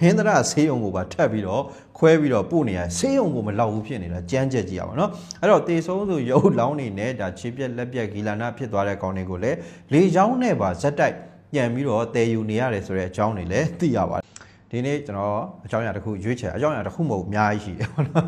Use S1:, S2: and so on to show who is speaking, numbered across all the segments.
S1: ဟင်းသရဆေးရုံကိုပါထပ်ပြီးတော့ခွဲပြီးတော့ပို့နေရဆေးရုံကိုမလောက်ဘူးဖြစ်နေတာကြမ်းကြက်ကြည့်ရပါတော့အဲ့တော့တေဆုံးဆိုရုပ်လောင်းနေနဲ့ဒါခြေပြက်လက်ပြက်ဂီလာနာဖြစ်သွားတဲ့ကောင်တွေကိုလည်းလေချောင်းနဲ့ပါဇက်တိုက်ပြန်ပြီးတော့တည်ယူနေရတယ်ဆိုတဲ့အကြောင်းတွေလည်းသိရပါတယ်ဒီနေ့ကျွန်တော်အကြောင်းအရာတစ်ခုရွေးချယ်အကြောင်းအရာတစ်ခုမဟုတ်အများကြီးရှိတယ်ပေါ့နော်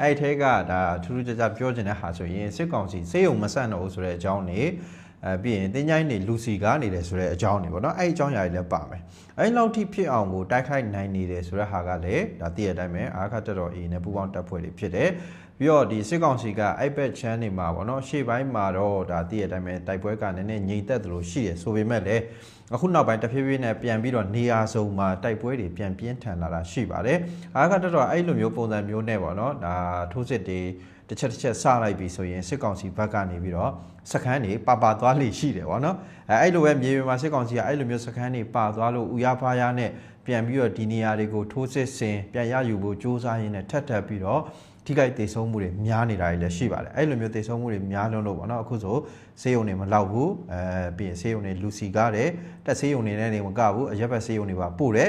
S1: အဲ့ဒီထဲကဒါထူးထူးခြားခြားပြောချင်တဲ့ဟာဆိုရင်စစ်ကောင်စီစေယုံမဆန့်တော့ဘူးဆိုတဲ့အကြောင်းတွေပြီးရင်တင်းချိုင်းနေလူစီကားနေတယ်ဆိုတဲ့အကြောင်းတွေပေါ့နော်အဲ့ဒီအကြောင်းအရာတွေလည်းပါမယ်အဲ့လောက်ထိဖြစ်အောင်ကိုတိုက်ခိုက်နိုင်နေတယ်ဆိုတဲ့ဟာကလည်းဒါသိရတဲ့အတိုင်းပဲအာခတ်တော်အေနဲ့ပူပေါင်းတပ်ဖွဲ့တွေဖြစ်တယ်ပြီးတော့ဒီစစ်ကောင်စီက iPad channel တွေမှာပေါ့နော်ရှေ့ပိုင်းမှာတော့ဒါသိရတဲ့အတိုင်းပဲတိုက်ပွဲကနည်းနည်းငြိမ်သက်သလိုရှိတယ်ဆိုပေမဲ့လည်းအခုနောက်ပိုင်းတဖြည်းဖြည်းနဲ့ပြန်ပြီးတော့နေရာစုံမှာတိုက်ပွဲတွေပြန်ပြင်းထန်လာတာရှိပါတယ်။အားကတော့အဲ့လိုမျိုးပုံစံမျိုးနဲ့ပေါ့နော်ဒါထိုးစစ်တွေတစ်ချက်စလိုက်ပြီဆိုရင်စစ်ကောင်စီဘက်ကနေပြီးတော့စခန်းတွေပါသွားလိရှိတယ်ပေါ့နော်။အဲ့လိုပဲမြေပြင်မှာစစ်ကောင်စီကအဲ့လိုမျိုးစခန်းတွေပါသွားလို့ဥရဖားရနဲ့ပြန်ပြီးတော့ဒီနေရာတွေကိုထိုးစစ်ဆင်ပြန်ရယူဖို့စ조사ရင်းနဲ့ထပ်ပြီးတော့ထိခိုက်ဒေဆုံးမှုတွေများနေတာတွေလည်းရှိပါတယ်အဲ့လိုမျိုးဒေဆုံးမှုတွေများလုံးလို့ပေါ့နော်အခုဆိုဆေးရုံတွေမလောက်ဘူးပြီးရင်ဆေးရုံတွေလူစီကားတယ်တက်ဆေးရုံတွေနဲ့နေမကဘူးအရက်ဘက်ဆေးရုံတွေပါပို့တယ်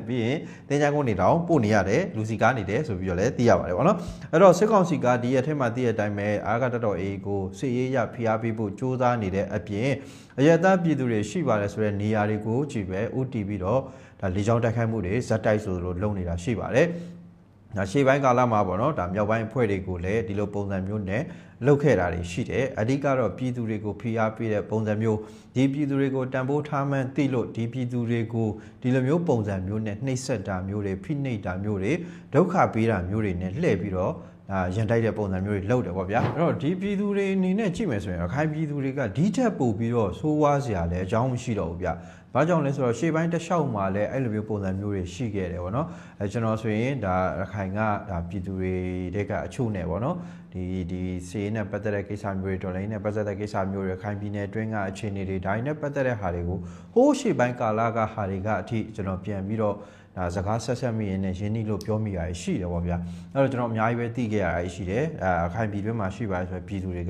S1: ပြီးရင်တင်းချောင်းကုန်းတွေတောင်ပို့နေရတယ်လူစီကားနေတယ်ဆိုပြီးတော့လည်းသိရပါတယ်ပေါ့နော်အဲ့တော့စစ်ကောင်စီကဒီရက်ထဲမှာသိရတဲ့အတိုင်းပဲအာကတတော်အေကိုစစ်ရေးရဖိအားပေးဖို့စ조사နေတဲ့အပြင်အရက်သားပြည်သူတွေရှိပါတယ်ဆိုတဲ့နေရာတွေကိုကြည့်ပဲ OTP တော့ဒါလေကြောင်းတိုက်ခိုက်မှုတွေဇက်တိုက်ဆိုလိုလုံနေတာရှိပါတယ်ဒါရှေ့ပိုင်းကာလမှာပေါ့နော်ဒါမြောက်ပိုင်းအဖွဲ့တွေကိုလည်းဒီလိုပုံစံမျိုးနဲ့လှုပ်ခဲ့တာတွေရှိတယ်အဓိကတော့ပြည်သူတွေကိုဖိအားပေးတဲ့ပုံစံမျိုးဒီပြည်သူတွေကိုတန်ဖိုးထားမှန်းသိလို့ဒီပြည်သူတွေကိုဒီလိုမျိုးပုံစံမျိုးနဲ့နှိပ်စက်တာမျိုးတွေဖိနှိပ်တာမျိုးတွေဒုက္ခပေးတာမျိုးတွေနဲ့လှည့်ပြီးတော့ရန်တိုက်တဲ့ပုံစံမျိုးတွေလုပ်တယ်ပေါ့ဗျာအဲ့တော့ဒီပြည်သူတွေအနေနဲ့ကြည့်မယ်ဆိုရင်အခိုင်ပြည်သူတွေကဒီထက်ပိုပြီးတော့ဆိုးဝါးစရာလည်းအကြောင်းမရှိတော့ဘူးဗျဘာကြောင့်လဲဆိုတော့ရှေ့ပိုင်းတစ်လျှောက်မှာလည်းအဲ့လိုမျိုးပုံစံမျိုးတွေရှိခဲ့တယ်ပေါ့နော်ကျွန်တော်ဆိုရင်ဒါရခိုင်ကဒါပြည်သူတွေတဲ့ကအချို့နဲ့ပေါ့နော်ဒီစေးနဲ့ပတ်သက်တဲ့ကိစ္စမျိုးတွေဒေါ်လာနဲ့ပတ်သက်တဲ့ကိစ္စမျိုးတွေရခိုင်ပြည်နယ်အတွင်းကအခြေအနေတွေဒါနဲ့ပတ်သက်တဲ့ဟာတွေကိုဟိုးရှေ့ပိုင်းကာလကဟာတွေကအထိကျွန်တော်ပြန်ပြီးတော့ဒါစကားဆက်မိရင်းနဲ့ရင်းနှီးလို့ပြောမိတာရှိတယ်ပေါ့ဗျာအဲ့တော့ကျွန်တော်အများကြီးပဲသိခဲ့ရတာရှိတယ်ရခိုင်ပြည်တွင်းမှာရှိပါတယ်ဆိုပြည်သူတွေ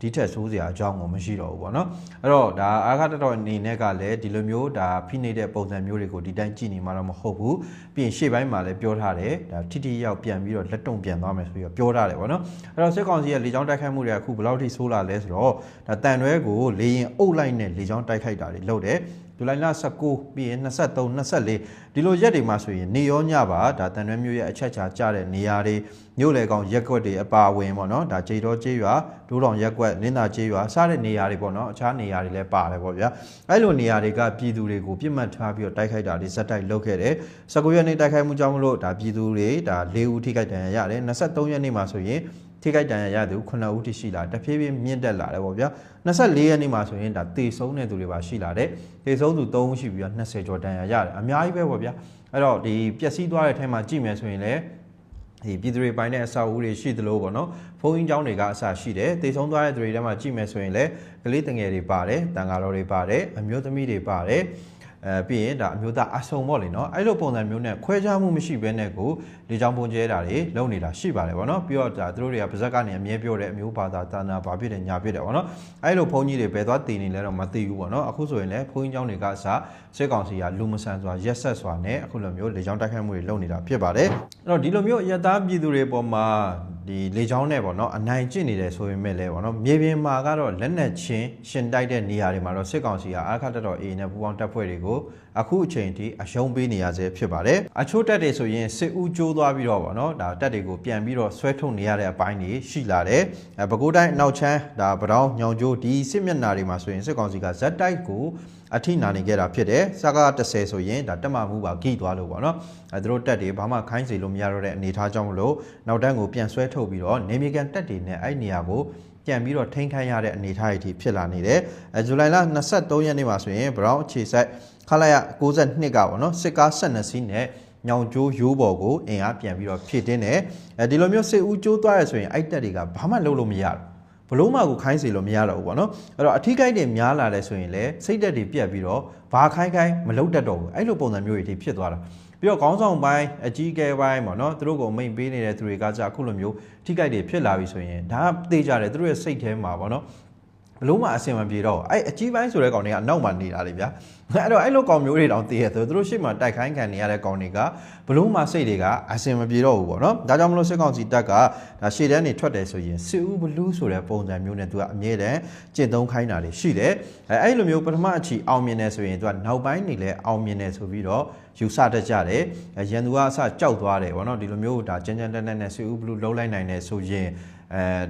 S1: ကဒီထက်ဆိုးစရာအကြောင်းကိုမရှိတော့ဘူးပေါ့နော်အဲ့တော့ဒါအာခတတော်အနေနဲ့ကလည်းဒီလိုမျိုးဒါဖိနှိပ်တဲ့ပုံစံမျိုးတွေကိုဒီတိုင်းကြည့်နေမှာတော့မဟုတ်ဘူးပြီးရင်ရှေ့ပိုင်းမှာလည်းပြောထားတယ်ဒါထိရောက်ပြန်ပြီးတော့လက်တုံပြန်သွားမယ်ဆိုပြီးတော့ပြောထားတယ်ပေါ့နော်အဲ့တော့စစ်ကောင်စီရဲ့လေကြောင်းတိုက်ခိုက်မှုတွေအခုဘယ်လောက်ထိဆိုးလာလဲဆိုတော့ဒါတန်တွဲကိုလေရင်အုပ်လိုက်နဲ့လေကြောင်းတိုက်ခိုက်တာတွေလုပ်တယ်ဇူလိုင်လ19ပြီးရင်23 24ဒီလိုရက်တွေမှာဆိုရင်နေရောညပါဒါတန်ရွဲမျိုးရဲ့အချက်ချာကြတဲ့နေရာတွေမြို့လေကောင်ရက်ကွက်တွေအပါဝင်ပေါ့နော်ဒါကြေတော်ကျေးရွာဒိုးတောင်ရက်ကွက်လင်းသာကျေးရွာစတဲ့နေရာတွေပေါ့နော်အခြားနေရာတွေလည်းပါတယ်ပေါ့ဗျာအဲ့လိုနေရာတွေကပြည်သူတွေကိုပြစ်မှတ်ထားပြီးတော့တိုက်ခိုက်တာတွေဇက်တိုက်လုပ်ခဲ့တယ်19ရက်နေ့တိုက်ခိုက်မှုကြောင့်မလို့ဒါပြည်သူတွေဒါ4ဦးထိခိုက်ဒဏ်ရာရတယ်23ရက်နေ့မှာဆိုရင်ထိခိုက်ဒဏ်ရာရသူ9ဦးထိရှိလာတဖြည်းဖြည်းမြင့်တက်လာတယ်ပေါ့ဗျာ24ရက်နေ့မှာဆိုရင်ဒါတေဆုံးတဲ့သူတွေပါရှိလာတယ်တေဆုံးသူ3ဦးရှိပြီးတော့20ကျော်ဒဏ်ရာရတယ်အများကြီးပဲပေါ့ဗျာအဲ့တော့ဒီပျက်စီးသွားတဲ့အထဲမှာကြည့်မယ်ဆိုရင်လည်းဒီပြည်သူတွေပိုင်းတဲ့အဆောက်အဦတွေရှိသလိုပေါ့နော်ဘုံကြီးကျောင်းတွေကအစရှိတယ်တေဆုံးသွားတဲ့သူတွေထဲမှာကြည့်မယ်ဆိုရင်လည်းကလေးတငယ်တွေပါတယ်တန်ဃာတော်တွေပါတယ်အမျိုးသမီးတွေပါတယ်ပြီးရင်ဒါအမျိုးသားအဆုံပေါ့လေနော်အဲ့လိုပုံစံမျိုးနဲ့ခွဲခြားမှုမရှိဘဲနဲ့ကိုလေကြောင်းပုံကျဲတာတွေလုပ်နေတာရှိပါတယ်ဗောနော်ပြီးတော့ဒါသူတို့တွေကပါဇက်ကနေအမြဲပြောတဲ့အမျိုးဘာသာတာနာဘာဖြစ်တယ်ညာဖြစ်တယ်ဗောနော်အဲ့လိုဘုန်းကြီးတွေဘယ်သွားတည်နေလဲတော့မသိဘူးဗောနော်အခုဆိုရင်လည်းဘုန်းကြီးကျောင်းတွေကအစစစ်ကောင်စီကလူမဆန်စွာရက်ဆက်စွာနဲ့အခုလိုမျိုးလေကြောင်းတိုက်ခိုက်မှုတွေလုပ်နေတာဖြစ်ပါတယ်အဲ့တော့ဒီလိုမျိုးအရသားပြည်သူတွေပေါ်မှာဒီလေကြောင်းနဲ့ဗောနော်အနိုင်ကျင့်နေတယ်ဆိုပေမဲ့လည်းဗောနော်မြေပြင်မှာကတော့လက်နက်ချင်းရှင်တိုက်တဲ့နေရာတွေမှာတော့စစ်ကောင်စီကအာခတ်တော်အေနဲ့ပူပေါင်းတပ်ဖွဲ့တွေကိုအခုအချိန်ထိအရှုံးပေးနေရဆဲဖြစ်ပါတယ်အချို့တက်တွေဆိုရင်စစ်ဦးကျိုးသွားပြီးတော့ဗောနော်ဒါတက်တွေကိုပြန်ပြီးတော့ဆွဲထုတ်နေရတဲ့အပိုင်းတွေရှိလာတယ်ပဲခူးတိုင်းအနောက်ချမ်းဒါပတောင်းညောင်ကျိုးဒီစစ်မျက်နှာတွေမှာဆိုရင်စစ်ကောင်စီကဇက်တိုက်ကိုအထိနာနေခဲ့တာဖြစ်တယ်စကား30ဆိုရင်ဒါတက်မှမှုပါဂိသွားလို့ဗောနော်သူတို့တက်တွေဘာမှခိုင်းစေလို့မရတော့တဲ့အနေအထားကြောင့်မလို့နောက်တန်းကိုပြန်ဆွဲထုတ်ပြီးတော့နေမြေကန်တက်တွေနဲ့အဲ့နေရာကိုပြန်ပြီးတော့ထိန်းခိုင်းရတဲ့အနေအထားတွေဖြစ်လာနေတယ်ဇူလိုင်လ23ရက်နေ့မှာဆိုရင်ဘရောင်းအခြေစိုက်ခလာရ92ကဗောနော်စစ်ကား12စီးနဲ့ညောင်ကျိုးရိုးပေါ်ကိုအင်အားပြန်ပြီးတော့ဖြည့်တင်းတယ်ဒီလိုမျိုးစစ်ဦးကျိုးသွားရဆိုရင်အဲ့တက်တွေကဘာမှလုပ်လို့မရဘူးဘလို့မှကိုခိုင်းစေလို့မရတော့ဘူးဗောနော်အဲ့တော့အထီးကိုက်တွေများလာလဲဆိုရင်လည်းစိတ်တက်တွေပြတ်ပြီးတော့ဘာခိုင်းမလုပ်တတ်တော့ဘူးအဲ့လိုပုံစံမျိုးတွေဖြစ်သွားတာပြီးတော့ခေါင်းဆောင်ပိုင်းအကြီးအကဲပိုင်းဗောနော်သူတို့ကိုမိန်ပေးနေတဲ့သူတွေကကြအခုလိုမျိုးထိကိုက်တွေဖြစ်လာပြီဆိုရင်ဒါကသိကြတယ်သူတို့ရဲ့စိတ်ထဲမှာဗောနော် ဘလို့မှအဆင်မပြေတော့အဲ့အကြီးပိုင်းဆိုတဲ့ကောင်တွေကအနောက်မှာနေတာလေဗျာအဲ့တော့အဲ့လိုကောင်မျိုးတွေတောင်တည်ရသူတို့ရှေ့မှာတိုက်ခိုင်းခံနေရတဲ့ကောင်တွေကဘလို့မှစိတ်တွေကအဆင်မပြေတော့ဘူးပေါ့နော်ဒါကြောင့်မလို့စစ်ကောင်စီတပ်ကဒါရှေ့တန်းနေထွက်တယ်ဆိုရင်စစ်ဦးဘလူးဆိုတဲ့ပုံစံမျိုးနဲ့သူကအမြဲတမ်းကျင့်သုံးခိုင်းတာတွေရှိတယ်အဲ့လိုမျိုးပထမအချီအောင်မြင်တယ်ဆိုရင်သူကနောက်ပိုင်းနေလဲအောင်မြင်တယ်ဆိုပြီးတော့ယူဆတတ်ကြတယ်ရန်သူကအစကြောက်သွားတယ်ပေါ့နော်ဒီလိုမျိုးဒါကြမ်းကြမ်းတက်တက်နဲ့စစ်ဦးဘလူးလုံးလိုက်နိုင်တယ်ဆိုရင်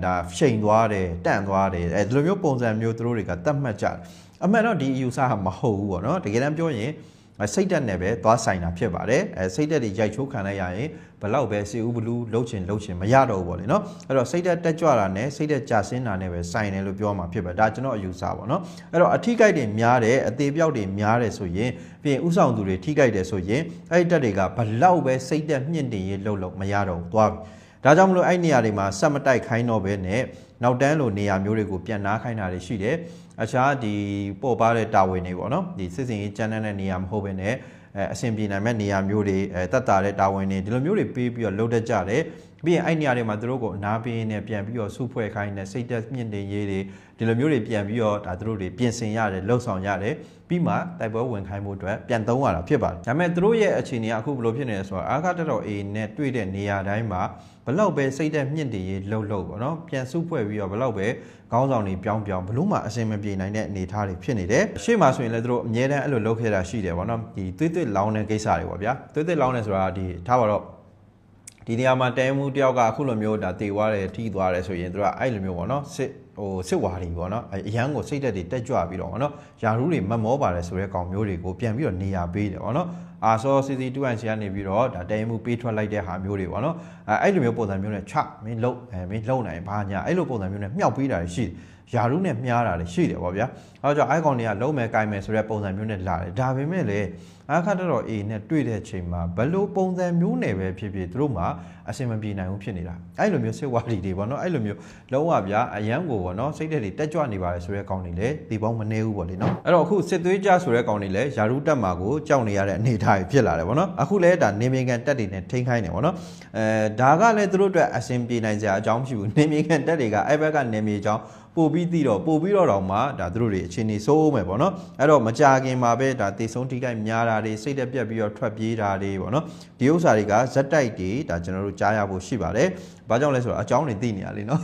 S1: ဒါရှိန်သွားတယ်တန့်သွားတယ်ဒီလိုမျိုးပုံစံမျိုးသူတို့တွေကတတ်မှတ်ကြတယ်အမှန်တော့ဒီအယူဆဟာမဟုတ်ဘူးပေါ့နော်တကယ်တမ်းပြောရင်စိတ်တက်နဲ့ပဲသွားဆိုင်တာဖြစ်ပါတယ်စိတ်တက်တွေရိုက်ချိုးခံလိုက်ရရင်ဘလောက်ပဲစီဦးဘလူးလှုပ်ချင်မရတော့ဘူးပေါ့လေနော်အဲ့တော့စိတ်တက်တက်ကြွတာနဲ့စိတ်တက်ကြဆင်းတာနဲ့ပဲဆိုင်တယ်လို့ပြောမှာဖြစ်ပါတယ်ဒါကျွန်တော်အယူဆပါနော်အဲ့တော့အထိကိုက်တွေများတယ်အသေးပြောက်တွေများတယ်ဆိုရင်ပြီးရင်ဥဆောင်သူတွေထိကိုက်တယ်ဆိုရင်အဲ့ဒီတက်တွေကဘလောက်ပဲစိတ်တက်မြင့်တင်ရေးလှုပ်မရတော့ဘူးသွားပြီဒါကြောင့်မလို့အဲ့နေရာတွေမှာစက်မတိုက်ခိုင်းတော့ပဲနဲ့နောက်တန်းလိုနေရာမျိုးတွေကိုပြန်နားခိုင်းတာတွေရှိတယ်အခြားဒီပေါ်ပါတဲ့တာဝန်တွေပေါ့နော်ဒီစစ်စင်ရေးကြမ်းတဲ့နေရာမဟုတ်ဘဲနဲ့အဆင်ပြေနိုင်မဲ့နေရာမျိုးတွေတက်တာတဲ့တာဝန်တွေဒီလိုမျိုးတွေပေးပြီးတော့လုပ်တတ်ကြတယ်ပြီးရင်အဲ့နေရာတွေမှာသူတို့ကိုအနာပေးနေပြန်ပြီးတော့စုဖွဲ့ခိုင်းနေစိတ်သက်မြင့်တင်ရေးတွေဒီလိုမျိုးတွေပြန်ပြီးတော့ဒါသူတို့တွေပြင်ဆင်ရတယ်လှုပ်ဆောင်ရတယ်ပြီးမှတိုက်ပွဲဝင်ခိုင်းမှုအတွက်ပြန်သုံးရတာဖြစ်ပါတယ်ဒါပေမဲ့သူတို့ရဲ့အခြေအနေကအခုဘယ်လိုဖြစ်နေလဲဆိုတော့အာခတက်တော် A နဲ့တွေ့တဲ့နေရာတိုင်းမှာဘလောက်ပဲစိတ်သက်မြင့်တင်ရေးလှုပ်ပေါ့နော်ပြန်စုဖွဲ့ပြီးတော့ဘလောက်ပဲခေါင်းဆောင်တွေပြောင်းဘလို့မှအဆင်မပြေနိုင်တဲ့အနေအထားတွေဖြစ်နေတယ်ရှေ့မှာဆိုရင်လည်းသူတို့အမြဲတမ်းအဲ့လိုလုပ်ခဲ့တာရှိတယ်ပေါ့နော်ဒီသွေးသွေးလောင်းတဲ့ကိစ္စတွေပေါ့ဗျာသွေးသွေးလောင်းတယ်ဆိုတာဒီထားပါတော့ဒီနေရာမှာတဲမှုတယောက်ကအခုလိုမျိုးဒါတေသွားတယ်ထိသွားတယ်ဆိုရင်သူကအဲ့လိုမျိုးပေါ့နော်စစ်ဝါဒီပေါ့နော်အရန်ကိုစိတ်သက်တွေတက်ကြွပြီးတော့ပေါ့နော်ယာရုတွေမမောပါတယ်ဆိုတဲ့ကောင်မျိုးတွေကိုပြန်ပြီးတော့နေရာပေးတယ်ပေါ့နော်အာဆော CC2IC ကနေပြီးတော့ဒါတဲမှုပေးထွက်လိုက်တဲ့ဟာမျိုးတွေပေါ့နော်အဲ့လိုမျိုးပုံစံမျိုးနဲ့ချမင်းလုံနိုင်ဘာညာအဲ့လိုပုံစံမျိုးနဲ့မြောက်ပေးတာရှိတယ်ယာရုနဲ့မြားတာတွေရှိတယ်ပေါ့ဗျာအဲကြောင့်အိုင်ကွန်တွေကလုံးမယ်ကိုင်မယ်ဆိုတဲ့ပုံစံမျိုးနဲ့လာတယ်ဒါပေမဲ့လည်းအခါတော့ A နဲ့တွေ့တဲ့ချိန်မှာဘလို့ပုံစံမျိုးနဲ့ပဲဖြစ်ဖြစ်သူတို့မှာအဆင်မပြေနိုင်ဘူးဖြစ်နေတာအဲ့လိုမျိုးစစ်ဝါဒီတွေပေါ့နော်အဲ့လိုမျိုးလုံးဝဗျာအရန်ကိုပေါ့နော်စိတ်တွေတက်ကြွနေပါတယ်ဆိုတဲ့ကောင်တွေလည်းဒီပေါင်းမနေဘူးပေါ့လေနော်အဲ့တော့အခုစစ်သွေးကြဆိုတဲ့ကောင်တွေလည်းယာရုတက်မှာကိုကြောက်နေရတဲ့အနေအထားဖြစ်လာတယ်ပေါ့နော်အခုလည်းဒါနေမြေကန်တက်တွေနဲ့ထိန်းခိုင်းတယ်ပေါ့နော်ဒါကလည်းသူတို့အတွက်အဆင်ပြေနိုင်စရာအကြောင်းမရှိဘူးနေမြေကန်တက်တွေကအဲ့ဘက်ကနေမြေကြောင်းပို့ပြီးတော့တောင်မှဒါသူတို့တွေအခြေအနေစိုးမယ်ပေါ့နော်အဲ့တော့မကြခင်မှာပဲဒါတေဆုံးထိခိုက်များတာတွေစိတ်တက်ပြက်ပြီးတော့ထွက်ပြေးတာတွေပေါ့နော်ဒီဥစ္စာတွေကဇက်တိုက်တွေဒါကျွန်တော်တို့ကြားရဖို့ရှိပါတယ်ဘာကြောင့်လဲဆိုတော့အကြောင်းတွေသိနေရလေနော်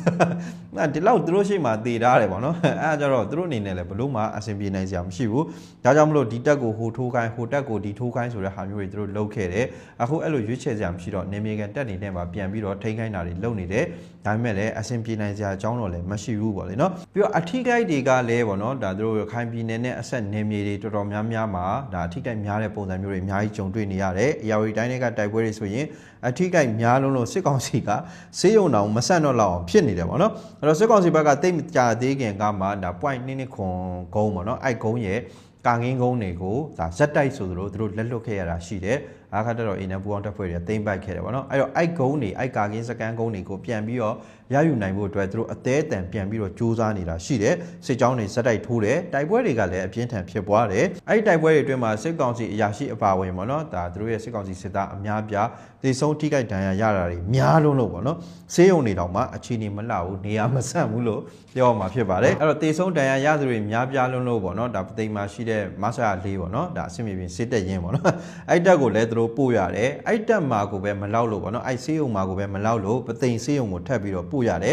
S1: ဒီလောက်သူတို့ရှိမှတည်ထားတယ်ပေါ့နော်အဲ့ဒါကြတော့သူတို့အနေနဲ့လည်းဘလို့မှအဆင်ပြေနိုင်စရာမရှိဘူးဒါကြောင့်မလို့ဒီတက်ကိုဟိုထိုးခိုင်းဟိုတက်ကိုဒီထိုးခိုင်းဆိုတဲ့ဟာမျိုးတွေသူတို့လုပ်ခဲ့တယ်အခုအဲ့လိုရွေးချယ်စရာမရှိတော့နေမြေကန်တက်နေတဲ့မှာပြန်ပြီးတော့ထိန်းခိုင်းတာတွေလုပ်နေတယ်ဒါပေမဲ့လည်းအဆင်ပြေနိုင်စရာအကြောင်းတော့လည်းမရှိဘူးပေါ့လေနော်ပြီးတော့အထိကိုက်တွေကလည်းပေါ့နော်ဒါသူတို့ခိုင်ပြည်နယ်နဲ့အဆက်နေမြေတွေတော်တော်များများမှာဒါအထိကိုက်များတဲ့ပုံစံမျိုးတွေအများကြီးကြုံတွေ့နေရတယ်အရာဝတီတိုင်းတွေကတိုက်ပွဲတွေဆိုရင်အထိကိုက်များလုံးလို့စစ်ကောင်စီကဆေးရုံတောင်မဆန့်တော့လောက်အောင်ဖြစ်နေတယ်ပေါ့နော်အဲ့တော့စစ်ကောင်စီဘက်ကတိတ်မကြသေးခင်ကမှဒါ point 2ခွန်ကုန်းပေါ့နော်အဲ့ကုန်းရဲ့ကာငင်းကုန်းတွေကိုဒါဇက်တိုက်ဆိုသလိုသူတို့လက်လွတ်ခဲ့ရတာရှိတယ်အခါတော့အင်းနဲ့ပူအောင်တက်ဖွဲ့တွေတိမ့်ပိုက်ခဲ့တယ်ပေါ့နော်အဲ့တော့အိုက်ကုန်းတွေအိုက်ကကင်းစကန်ကုန်းတွေကိုပြန်ပြီးတော့ရယူနိုင်ဖို့အတွက်သူတို့အသေးအတန်ပြန်ပြီးတော့စူးစမ်းနေတာရှိတယ်စစ်ကြောင်းတွေဇက်တိုက်ထိုးတယ်တိုက်ပွဲတွေကလည်းအပြင်းထန်ဖြစ်ပွားတယ်အဲ့ဒီတိုက်ပွဲတွေအတွင်းမှာစစ်ကောင်စီအရာရှိအပါဝင်ပေါ့နော်ဒါသူတို့ရဲ့စစ်ကောင်စီစစ်သားအများပြားသေဆုံးထိခိုက်ဒဏ်ရာရတာတွေများလုံးလို့ပေါ့နော်ဆေးရုံတွေတောင်မှအခြေအနေမလှဘူးနေရာမဆန့်ဘူးလို့ပြောမှာဖြစ်ပါတယ်အဲ့တော့သေဆုံးဒဏ်ရာရသူတွေများပြားလုံးလို့ပေါ့နော်ဒါပသိမ်မှာရှိတဲ့မဆာ၄ပေါ့နော်ဒါအဆင်ပြေပြင်စစ်တက်ရင်းပေါ့နော်အဲ့တက်ကိုလည်းသူတို့ပို့ရတယ်အဲ့တက်မှာကိုပဲမလောက်လို့ပေါ့နော်အဲ့ဆေးရုံမှာကိုပဲမလောက်လို့ပသိမ်ဆေးရုံကိုထပ်ပြီးတော့ပို့ရတယ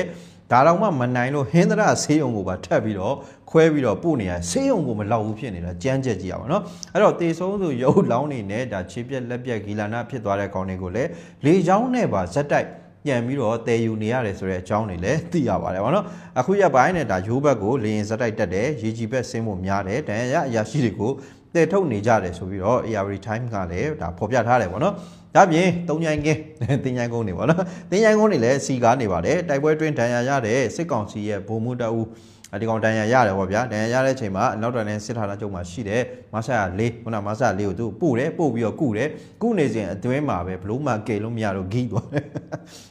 S1: ်ဒါတော့မှမနိုင်လို့ဟင်းသရဆေးရုံကိုပါထပ်ပြီးတော့ခွဲပြီးတော့ပို့နေရဆေးရုံကိုမလောက်ဘူးဖြစ်နေတာကြမ်းကြက်ကြည့်ရပါတော့အဲ့တော့တေဆုံးဆိုရုပ်လောင်းနေနဲ့ဒါခြေပြက်လက်ပြက်ဂီလာနာဖြစ်သွားတဲ့ကောင်တွေကိုလည်းလေချောင်းနဲ့ပါဇက်တိုက်ပြန်ပြီးတော့တည်ယူနေရတယ်ဆိုတဲ့အကြောင်းတွေလည်းသိရပါတယ်ဗောနော်အခုရပိုင်းနဲ့ဒါရိုးဘက်ကိုလေရင်ဇက်တိုက်တက်တယ်ရေကြီးဘက်ဆင်းဖို့များတယ်တန်ရအရာရှိတွေကိုတည်ထုတ်နေကြတယ်ဆိုပြီးတော့ ARD Time ကလည်းဒါဖော်ပြထားတယ်ဗောနော်ဒါပြင်တုံညိုင်ကင်းတင်ញိုင်ကုန်းတွေဗောနော်တင်ញိုင်ကုန်းတွေလည်းစီကားနေပါတယ်တိုက်ပွဲတွင်းဒဏ်ရာရတဲ့စစ်ကောင်စီရဲ့ဗိုလ်မှူးတအူးဒီကောင်တန်ရရတယ်ဗောဗျာတန်ရရတဲ့အချိန်မှာနောက်တန်နဲ့စစ်ဌာနချုပ်မှာရှိတဲ့မဆာ၄ခုနမဆာ၄ကိုသူပို့တယ်ပို့ပြီးတော့ကုတယ်ကုနေစဉ်အတွင်းမှာပဲဘလို့မှကယ်လို့မရတော့ဂီးသွားတယ်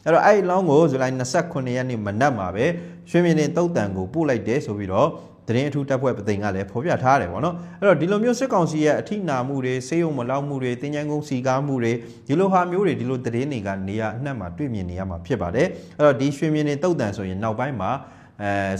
S1: အဲ့တော့အဲ့လောင်းကိုဇူလိုင်29ရက်နေ့မနက်မှာပဲရွှေမြင်းတုတ်တန်ကိုပို့လိုက်တယ်ဆိုပြီးတော့တရင်အထူးတပ်ဖွဲ့ပသိမ်ကလည်းဖော်ပြထားတယ်ဗောနော်အဲ့တော့ဒီလိုမျိုးစစ်ကောင်စီရဲ့အထိနာမှုတွေဆေးရုံမလောက်မှုတွေတင်ញိုင်ကုန်းစီကားမှုတွေဒီလိုဟာမျိုးတွေဒီလိုတရင်တွေကနေရာအနှံ့မှာတွေ့မြင်နေရမှာဖြစ်ပါတယ်အဲ့တော့ဒီရွှေမြင်းတုတ်တန်ဆိုရင်နောက်ပိုင်းမှာ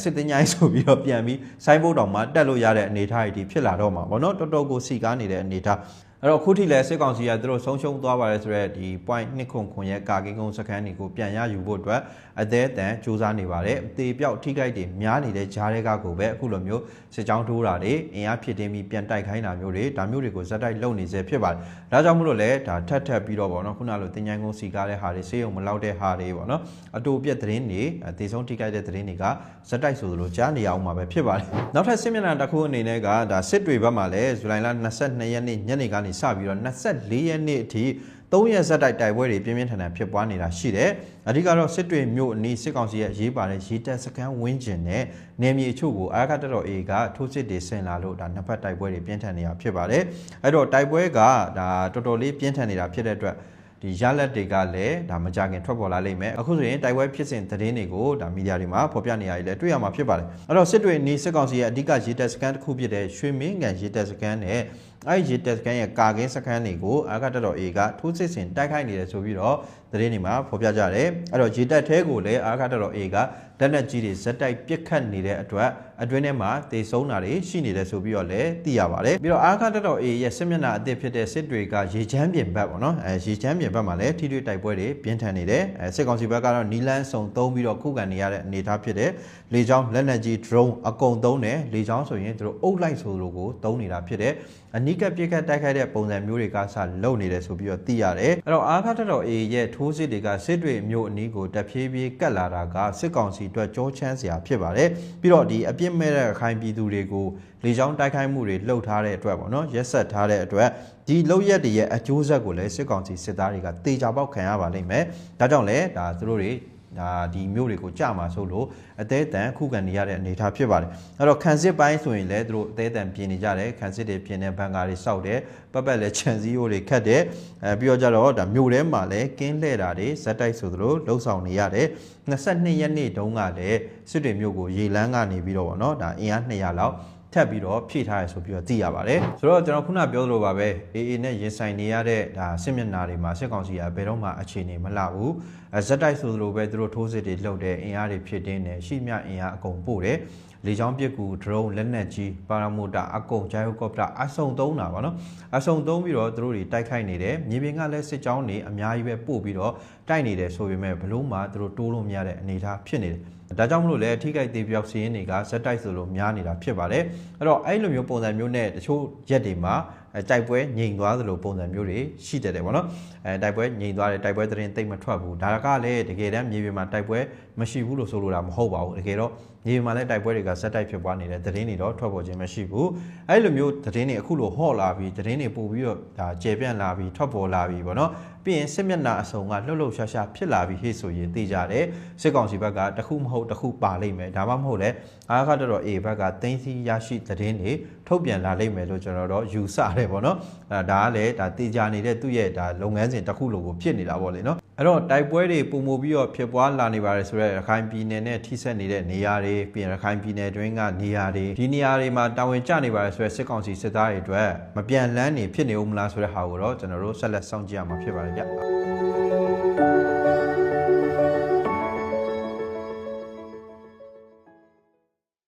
S1: စစ်တင်ញိုင်းဆိုပြီးတော့ပြန်ပြီးစိုင်းဘုတ်တော်မှာတက်လို့ရတဲ့အနေအထားတွေဖြစ်လာတော့မှာပေါ့နော်တော်တော်ကိုစီကားနေတဲ့အနေအထားအဲ့တော့အခုထိလည်းစစ်ကောင်စီကသူတို့ဆုံးရှုံးသွားပါတယ်ဆိုတော့ဒီ point 2ခုရဲ့ကာကင်းကုန်းစခန်းတွေကိုပြန်ရယူဖို့အတွက်အသေးအတန်စူးစမ်းနေပါတယ်အသေးပြောက်ထိခိုက်တွေများနေတဲ့ဂျားတွေကကိုပဲအခုလိုမျိုးစစ်ကြောင်းထိုးတာတွေအင်အားဖြစ်တင်းပြီးပြန်တိုက်ခိုင်းတာမျိုးတွေဒါမျိုးတွေကိုဇက်တိုက်လုပ်နေစေဖြစ်ပါတယ်ဒါကြောင့်မလို့လဲဒါထပ်ပြီးတော့ပေါ့နော်ခုနလိုတင်ញိုင်းကုန်းစီကားတဲ့ဟာတွေစေးုံမလောက်တဲ့ဟာတွေပေါ့နော်အတူပြက်သတင်းတွေအသေးဆုံးထိခိုက်တဲ့သတင်းတွေကဇက်တိုက်ဆိုလိုကြားနေအောင်မှာပဲဖြစ်ပါတယ်နောက်ထပ်စစ်မျက်နှာတစ်ခုအနေနဲ့ကဒါစစ်တွေဘက်မှာလည်းဇူလိုင်လ22ရက်နေ့ညနေကနေစပြီးတော့24ရက်နေ့အထိ3ရက်ဇက်တိုက်ပွဲတွေပြင်းပြင်းထန်ထန်ဖြစ်ပွားနေတာရှိတယ်အဓိကတော့စစ်တွေမြို့အနီးစစ်ကောင်စီရဲ့ရေးပါတဲ့ရေတပ်စခန်းဝင်းကျင်နဲ့နေမြေအချို့ကိုအာရခတပ်တော် A ကထိုးစစ်တွေဆင်လာလို့ဒါနှစ်ဖက်တိုက်ပွဲတွေပြင်းထန်နေတာဖြစ်ပါတယ်အဲ့တော့တိုက်ပွဲကဒါတော်တော်လေးပြင်းထန်နေတာဖြစ်တဲ့အတွက်ဒီရလက်တွေကလည်းဒါမကြခင်ထွက်ပေါ်လာလိမ့်မယ်အခုဆိုရင်တိုက်ပွဲဖြစ်စဉ်သတင်းတွေကိုဒါမီဒီယာတွေမှာဖော်ပြနေရည်လည်းတွေ့ရမှာဖြစ်ပါတယ်အဲ့တော့စစ်တွေနီးစစ်ကောင်စီရဲ့အဓိကရေတပ်စခန်းတစ်ခုဖြစ်တဲ့ရွှေမင်းကန်ရေတပ်စခန်းနဲ့အဲ့ရေတပ်စခန်းရဲ့ကာကင်းစခန်းတွေကိုအာရခတပ်တော် A ကထိုးစစ်ဆင်တိုက်ခိုက်နေတယ်ဆိုပြီးတော့သတင်းတွေမှာဖော်ပြကြတယ်အဲ့တော့ရေတပ်ထဲကိုလည်းအာရခတပ်တော် A ကလက်နက်ကြီးတွေဇက်တိုက်ပစ်ခတ်နေတဲ့အတွက်အတွင်းထဲမှာတေဆုံးတာတွေရှိနေတယ်ဆိုပြီးတော့လည်းသိရပါတယ်ပြီးတော့အာရခတပ်တော် A ရဲ့စစ်မျက်နှာအသစ်ဖြစ်တဲ့စစ်တွေကရေချမ်းပြင်ဘက်ပေါ့နော်ရေချမ်းပြင်ဘက်မှာလည်းထိတွေ့တိုက်ပွဲတွေပြင်းထန်နေတယ်စစ်ကောင်စီဘက်ကတော့နီလန်းစုံသုံးပြီးတော့ခုခံနေရတဲ့အနေအထားဖြစ်တဲ့လေကြောင်းလက်နက်ကြီး drone အကုန်သုံးတယ်လေကြောင်းဆိုရင်သူတို့အုပ်လိုက်ဆိုလိုကိုသုံးနေတာဖြစ်တဲ့အနီးကပ်ပြစ်ခတ်တိုက်ခိုက်တဲ့ပုံစံမျိုးတွေကစလုံနေတယ်ဆိုပြီးတော့သိရတယ်အဲ့တော့အာရခတပ်တော် A ရဲ့ထိုးစစ်တွေကစစ်တွေမျိုးအနီးကိုတဖြည်းဖြည်းကတ်လာတာကစစ်ကောင်စီအတွက်ကြောချမ်းစရာဖြစ်ပါတယ်ပြီးတော့ဒီအပြစ်မဲ့တဲ့အခိုင်ပြည်သူတွေကိုလေကြောင်းတိုက်ခိုက်မှုတွေလှုပ်ထားတဲ့အတွက်ပေါ့နော်ရက်ဆက်ထားတဲ့အတွက်ဒီလုံရက်တွေရဲ့အကျိုးဆက်ကိုလည်းစစ်ကောင်စီစစ်သားတွေကတေချာပေါက်ခံရပါလိမ့်မယ်ဒါကြောင့်လည်းဒါသူတို့တွေဒါဒီမျိုးတွေကိုကြမှာဆိုလို့အသေးအတန်ခုခံနေရတဲ့အနေအထားဖြစ်ပါတယ်အဲ့တော့ခံစစ်ပိုင်းဆိုရင်လည်းသူတို့အသေးအတန်ပြင်နေကြတယ်ခံစစ်တွေပြင်နေဘန်ကာတွေစောက်တယ်ပတ်လည်းခြံစည်းရိုးတွေခတ်တယ်ပြီးတော့ကြတော့ဒါမျိုးထဲမှာလည်းကင်းလှဲ့တာတွေဇက်တိုက်ဆိုသလိုလှုပ်ဆောင်နေရတယ်22ရက်နေ့တုန်းကလည်းစစ်တွေမျိုးကိုရေလန်းကနေပြီးတော့ဗောနော်ဒါအင်အား200လောက်ထပ်ပြီးတော့ဖြည့်ထားရဆိုပြီးတော့သိရပါတယ်ဆိုတော့ကျွန်တော်ခုနပြောသလိုပါပဲ AA နဲ့ရင်ဆိုင်နေရတဲ့ဒါစစ်မျက်နှာတွေမှာစစ်ကောင်စီကဘယ်တော့မှအခြေအနေမလှဘူးဇက်တိုက်ဆိုသလိုပဲသူတို့ထိုးစစ်တွေလှုပ်တယ်အင်အားတွေဖြစ်တင်းတယ်ရှိမြအင်အားအကုန်ပို့တယ်လေကြောင်းပစ်ကူ drone လက်နက်ကြီးပါရာမိုတာအကုန်ဂျိုင်ယိုကော်ပတာအစုံသုံးတာပါနော်အစုံသုံးပြီးတော့သူတို့တွေတိုက်ခိုက်နေတယ်မြေပြင်ကလည်းစစ်ကြောင်းတွေအများကြီးပဲပို့ပြီးတော့တိုက်နေတယ်ဆိုပေမဲ့ဘလို့မှသူတို့တိုးလို့မရတဲ့အနေအထားဖြစ်နေတယ်ဒါကြောင့်မလို့လည်းအထိကိသေးပြောက်စီးရင်တွေကဇက်တိုက်ဆိုလို့များနေတာဖြစ်ပါတယ်အဲ့တော့အဲ့လိုမျိုးပုံစံမျိုးနဲ့တချို့ရက်တွေမှာတိုက်ပွဲငြိမ်သွားသလိုပုံစံမျိုးတွေရှိတတ်တယ်ဗောနော်တိုက်ပွဲငြိမ်သွားတယ်တိုက်ပွဲသတင်းတိတ်မထွက်ဘူးဒါကလည်းတကယ်တမ်းမြေပြင်မှာတိုက်ပွဲမရှိဘူးလို့ဆိုလိုတာမဟုတ်ပါဘူးတကယ်တော့မြေပြင်မှာလည်းတိုက်ပွဲတွေကဇက်တိုက်ဖြစ်ပွားနေတဲ့သတင်းတွေတော့ထွက်ပေါ်ခြင်းမရှိဘူးအဲ့လိုမျိုးသတင်းတွေအခုလိုဟော့လာပြီးသတင်းတွေပို့ပြီးတော့ဒါကျေပြန့်လာပြီးထွက်ပေါ်လာပြီးဗောနော်ပြီးရင်စစ်မျက်နှာအစုံကလှုပ်လှုပ်ရှားရှားဖြစ်လာပြီးဟေ့ဆိုရင်သိကြတယ်စစ်ကောင်စီဘက်ကတခုမဟုတ်တခုပါလိမ့်မယ်ဒါမှမဟုတ်လဲအာရခတပ်တော် A ဘက်ကတင်းစီရရှိသတင်းတွေထုတ်ပြန်လာလိမ့်မယ်လို့ကျွန်တော်တို့ယူဆတယ်ဗောနော်ဒါကလည်းဒါတေချာနေတဲ့သူ့ရဲ့ဒါလုပ်ငန်းစဉ်တစ်ခုလိုကိုဖြစ်နေတာဗောလေနော်အဲ့တော့တိုက်ပွဲတွေပုံမူပြီးတော့ဖြစ်ပွားလာနေပါတယ်ဆိုတော့ရခိုင်ပြည်နယ်နဲ့ထိစပ်နေတဲ့နေရာတွေပြီးရင်ရခိုင်ပြည်နယ်တွင်းကနေရာတွေဒီနေရာတွေမှာတာဝန်ကျနေပါတယ်ဆိုတော့စစ်ကောင်စီစစ်သားတွေအတွက်မပြန်လန်းနေဖြစ်နေဦးမလားဆိုတဲ့ဟာကိုတော့ကျွန်တော်တို့ဆက်လက်စောင့်ကြည့်ရမှာဖြစ်ပါတယ်ဗျ